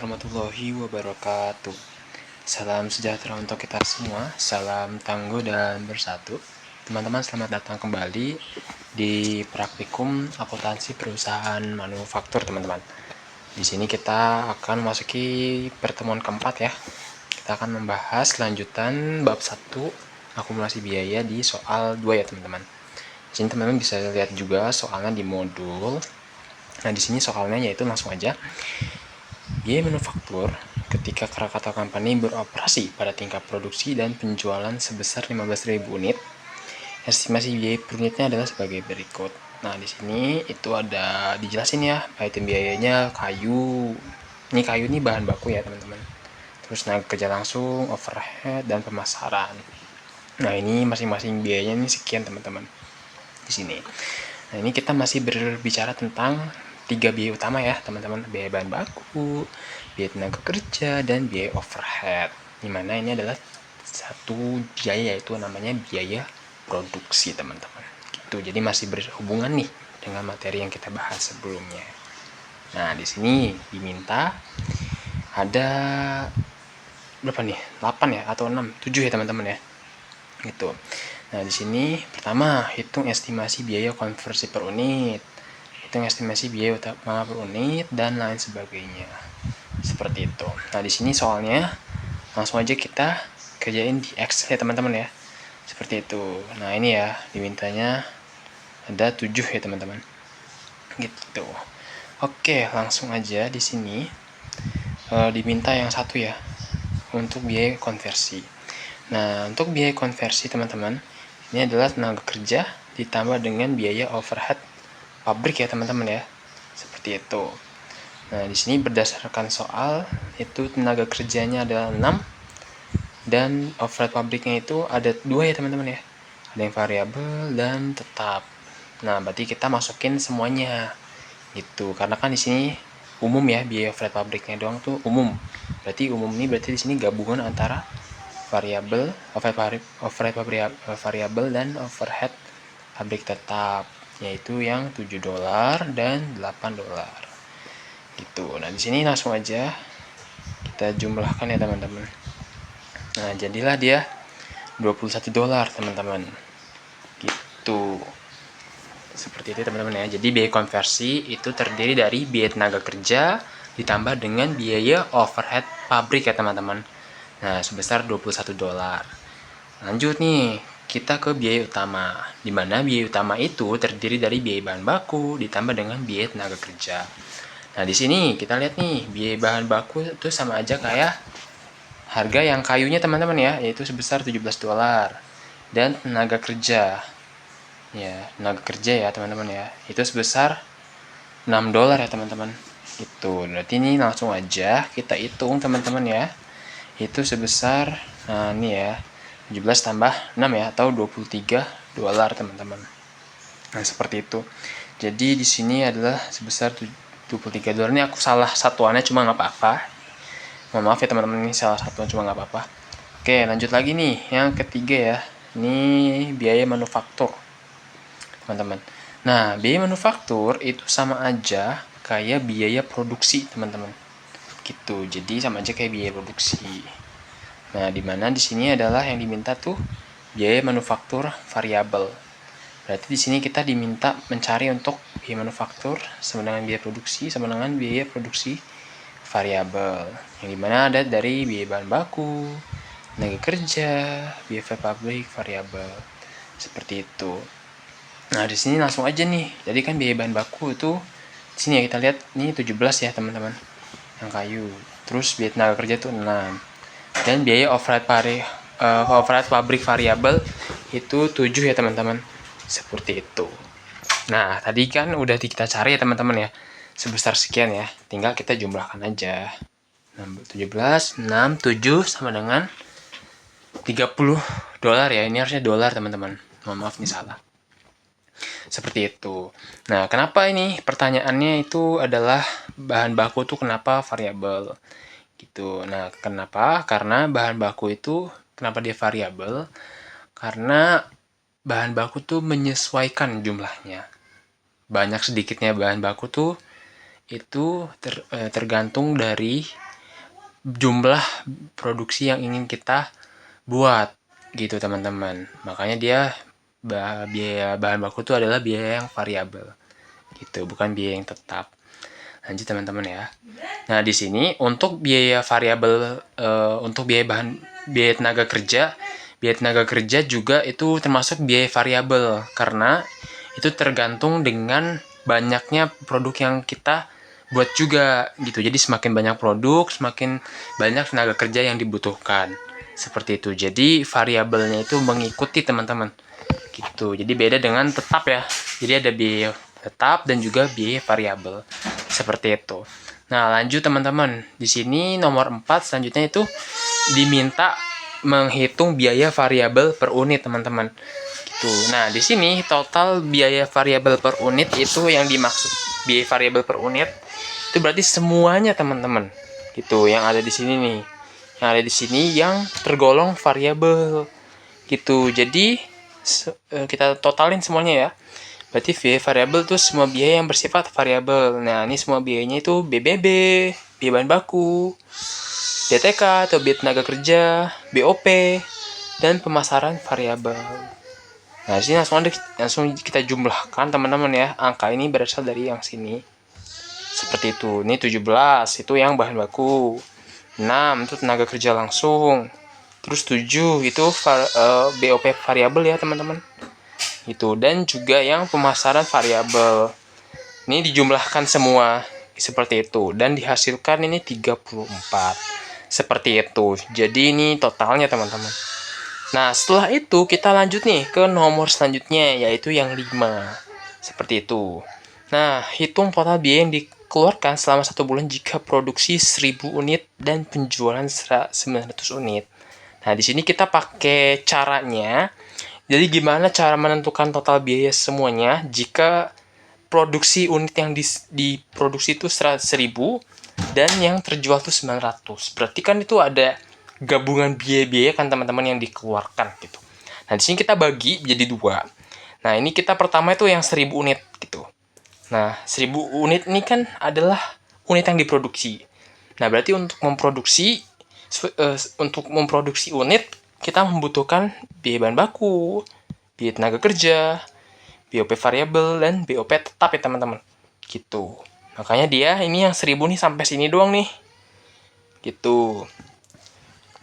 warahmatullahi wabarakatuh. Salam sejahtera untuk kita semua. Salam tangguh dan bersatu. Teman-teman, selamat datang kembali di praktikum akuntansi perusahaan manufaktur, teman-teman. Di sini kita akan memasuki pertemuan keempat ya. Kita akan membahas lanjutan bab 1 akumulasi biaya di soal 2 ya, teman-teman. Di sini teman-teman bisa lihat juga soalnya di modul. Nah, di sini soalnya yaitu langsung aja. Biaya manufaktur ketika Krakatau Company beroperasi pada tingkat produksi dan penjualan sebesar 15.000 unit. Estimasi biaya per unitnya adalah sebagai berikut. Nah, di sini itu ada dijelasin ya, item biayanya kayu. Ini kayu ini bahan baku ya, teman-teman. Terus tenaga kerja langsung, overhead, dan pemasaran. Nah, ini masing-masing biayanya ini sekian, teman-teman. Di sini. Nah, ini kita masih berbicara tentang 3 biaya utama ya, teman-teman. Biaya bahan baku, biaya tenaga kerja, dan biaya overhead. Dimana ini adalah satu biaya, yaitu namanya biaya produksi, teman-teman. Gitu. Jadi masih berhubungan nih dengan materi yang kita bahas sebelumnya. Nah, di sini diminta ada berapa nih? 8 ya atau 6? 7 ya, teman-teman ya. Gitu. Nah, di sini pertama hitung estimasi biaya konversi per unit, hitung estimasi biaya utama per unit, dan lain sebagainya. Seperti itu. Nah, di sini soalnya langsung aja kita kerjain di Excel ya, teman-teman ya. Seperti itu. Nah, ini ya dimintanya ada 7 ya, teman-teman. Gitu. Oke, langsung aja di sini diminta yang satu ya, untuk biaya konversi. Nah, untuk biaya konversi, teman-teman, ini adalah tenaga kerja ditambah dengan biaya overhead pabrik ya, teman-teman ya. Seperti itu. Nah, di sini berdasarkan soal itu tenaga kerjanya adalah 6 dan overhead pabriknya itu ada 2 ya, teman-teman ya. Ada yang variabel dan tetap. Nah, berarti kita masukin semuanya. Gitu. Karena kan di sini umum ya, biaya overhead pabriknya doang tuh umum. Berarti umum ini berarti di sini gabungan antara variabel, overhead variabel dan overhead pabrik tetap, yaitu yang $7 dan $8 gitu. Nah, di sini langsung aja kita jumlahkan ya, teman-teman. Nah, jadilah dia $21, teman-teman. Gitu. Seperti itu, teman-teman ya. Jadi biaya konversi itu terdiri dari biaya tenaga kerja ditambah dengan biaya overhead pabrik ya, teman-teman. Nah, sebesar $21. Lanjut nih, kita ke biaya utama. Di mana biaya utama itu terdiri dari biaya bahan baku ditambah dengan biaya tenaga kerja. Nah, di sini kita lihat nih, biaya bahan baku itu sama aja kayak harga yang kayunya, teman-teman ya, yaitu sebesar $17. Dan tenaga kerja. Ya, tenaga kerja ya, teman-teman ya. Itu sebesar $6 ya, teman-teman. Itu. Berarti ini langsung aja kita hitung, teman-teman ya. Itu sebesar, nah ini ya, 17 tambah 6 ya, atau $23, teman-teman. Nah, seperti itu. Jadi di sini adalah sebesar $23. Ini aku salah satuannya, cuma nggak apa-apa. Mohon maaf ya, teman-teman, ini salah satuan cuma nggak apa-apa. Oke, lanjut lagi nih, yang ketiga ya. Ini biaya manufaktur, teman-teman. Nah, biaya manufaktur itu sama aja kayak biaya produksi, teman-teman. Gitu. Jadi sama aja kayak biaya produksi. Nah, di mana di sini adalah yang diminta tuh biaya manufaktur variabel. Berarti di sini kita diminta mencari untuk biaya manufaktur sama dengan biaya produksi sama dengan biaya produksi variabel. Yang dimana ada dari biaya bahan baku, tenaga kerja, biaya pabrik, variabel. Seperti itu. Nah, di sini langsung aja nih. Jadi kan biaya bahan baku itu di sini ya, kita lihat ini 17 ya, teman-teman. Yang kayu. Terus biaya tenaga kerja tuh 6. Dan biaya overhead pabrik variabel itu 7 ya, teman-teman. Seperti itu. Nah, tadi kan udah kita cari ya, teman-teman ya, sebesar sekian ya. Tinggal kita jumlahkan aja. 17, 6, 7 sama dengan $30 ya. Ini harusnya dolar, teman-teman. Mohon maaf nih, salah. Seperti itu. Nah, kenapa ini pertanyaannya itu adalah bahan baku tuh kenapa variabel? Gitu. Nah, kenapa? Karena bahan baku itu kenapa dia variabel? Karena bahan baku tuh menyesuaikan jumlahnya. Banyak sedikitnya bahan baku tuh itu tergantung dari jumlah produksi yang ingin kita buat gitu teman-teman. Makanya dia biaya bahan baku itu adalah biaya yang variabel gitu, bukan biaya yang tetap. Lanjut teman-teman ya. Nah di sini untuk biaya variabel, untuk biaya tenaga kerja juga itu termasuk biaya variabel karena itu tergantung dengan banyaknya produk yang kita buat juga gitu. Jadi semakin banyak produk, semakin banyak tenaga kerja yang dibutuhkan. Seperti itu. Jadi variabelnya itu mengikuti teman-teman. Gitu. Jadi beda dengan tetap ya. Jadi ada biaya tetap dan juga biaya variabel. Seperti itu. Nah, lanjut teman-teman. Di sini nomor 4 selanjutnya itu diminta menghitung biaya variabel per unit, teman-teman. Gitu. Nah, di sini total biaya variabel per unit itu yang dimaksud biaya variabel per unit itu berarti semuanya, teman-teman. Gitu, yang ada di sini nih. Yang ada di sini yang tergolong variabel. Gitu. Jadi kita totalin semuanya ya. Berarti biaya variabel itu semua biaya yang bersifat variabel. Nah, ini semua biayanya itu BBB, biaya bahan baku, DTK atau biaya tenaga kerja, BOP, dan pemasaran variabel. Nah, di sini langsung kita jumlahkan teman-teman ya. Angka ini berasal dari yang sini. Seperti itu. Ini 17, itu yang bahan baku. 6 itu tenaga kerja langsung. Terus 7 itu BOP variabel ya, teman-teman. Itu, dan juga yang pemasaran variabel. Ini dijumlahkan semua seperti itu dan dihasilkan ini 34. Seperti itu. Jadi ini totalnya, teman-teman. Nah, setelah itu kita lanjut nih ke nomor selanjutnya, yaitu yang 5. Seperti itu. Nah, hitung total biaya yang dikeluarkan selama 1 bulan jika produksi 1000 unit dan penjualan 900 unit. Nah, di sini kita pakai caranya. Jadi gimana cara menentukan total biaya semuanya jika produksi unit yang diproduksi itu 100.000 dan yang terjual itu 900. Berarti kan itu ada gabungan biaya-biaya kan, teman-teman, yang dikeluarkan gitu. Nah, di sini kita bagi jadi 2. Nah, ini kita pertama itu yang 1000 unit gitu. Nah, 1000 unit ini kan adalah unit yang diproduksi. Nah, berarti untuk memproduksi unit kita membutuhkan biaya bahan baku, biaya tenaga kerja, BOP variabel, dan BOP tetap ya, teman-teman. Gitu. Makanya dia ini yang 1000 nih sampai sini doang nih. Gitu.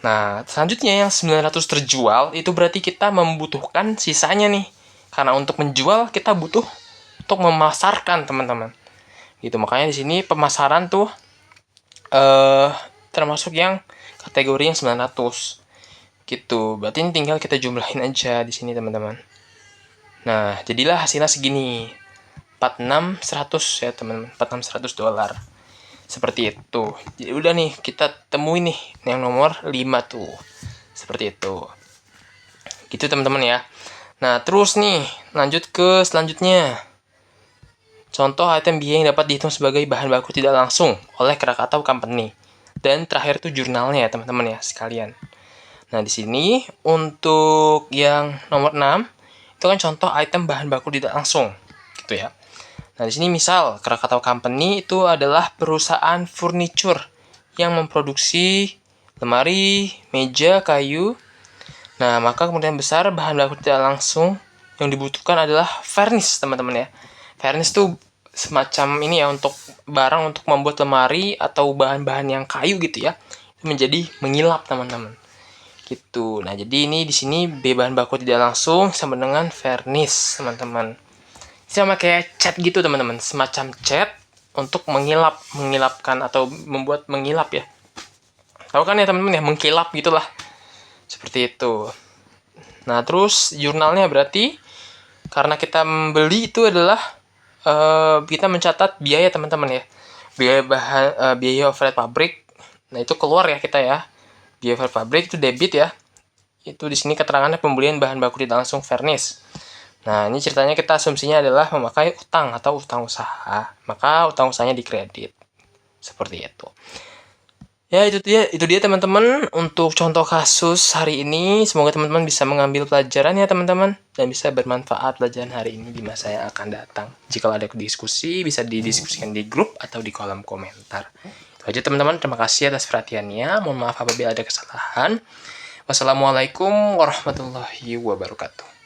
Nah, selanjutnya yang 900 terjual, itu berarti kita membutuhkan sisanya nih. Karena untuk menjual, kita butuh untuk memasarkan, teman-teman. Gitu, makanya di sini pemasaran tuh termasuk yang kategori yang 900. Gitu, berarti ini tinggal kita jumlahin aja di sini, teman-teman. Nah, jadilah hasilnya segini. 46.100 ya, teman-teman. 46.100 dolar. Seperti itu. Jadi udah nih, kita temuin nih yang nomor 5 tuh. Seperti itu. Gitu, teman-teman ya. Nah, terus nih, lanjut ke selanjutnya. Contoh item biaya yang dapat dihitung sebagai bahan baku tidak langsung oleh Krakatau Company. Dan terakhir itu jurnalnya ya, teman-teman ya, sekalian. Nah, di sini untuk yang nomor 6 itu kan contoh item bahan baku tidak langsung, gitu ya. Nah, di sini misal Krakatau Company itu adalah perusahaan furniture yang memproduksi lemari, meja, kayu. Nah, maka kemudian besar bahan baku tidak langsung yang dibutuhkan adalah vernis, teman-teman ya. Vernis itu semacam ini ya, untuk barang untuk membuat lemari atau bahan-bahan yang kayu gitu ya. Itu menjadi mengilap, teman-teman. Gitu. Nah, jadi ini di sini bahan baku tidak langsung sama dengan vernis, teman-teman. Sama kayak cat gitu, teman-teman, semacam cat untuk mengilapkan atau membuat mengilap ya. Tahu kan ya, teman-teman ya, mengkilap gitulah. Seperti itu. Nah, terus jurnalnya berarti karena kita membeli itu adalah kita mencatat biaya, teman-teman ya. Biaya overhead pabrik. Nah, itu keluar ya kita ya. Biaya overhead pabrik itu debit ya. Itu di sini keterangannya pembelian bahan baku tidak langsung vernis. Nah, ini ceritanya kita asumsinya adalah memakai utang atau utang usaha. Maka utang usahanya dikredit. Seperti itu. Ya, itu dia teman-teman untuk contoh kasus hari ini. Semoga teman-teman bisa mengambil pelajaran ya, teman-teman. Dan bisa bermanfaat pelajaran hari ini di masa yang akan datang. Jika ada diskusi, bisa didiskusikan di grup atau di kolom komentar. Itu aja teman-teman, terima kasih atas perhatiannya. Mohon maaf apabila ada kesalahan. Wassalamualaikum warahmatullahi wabarakatuh.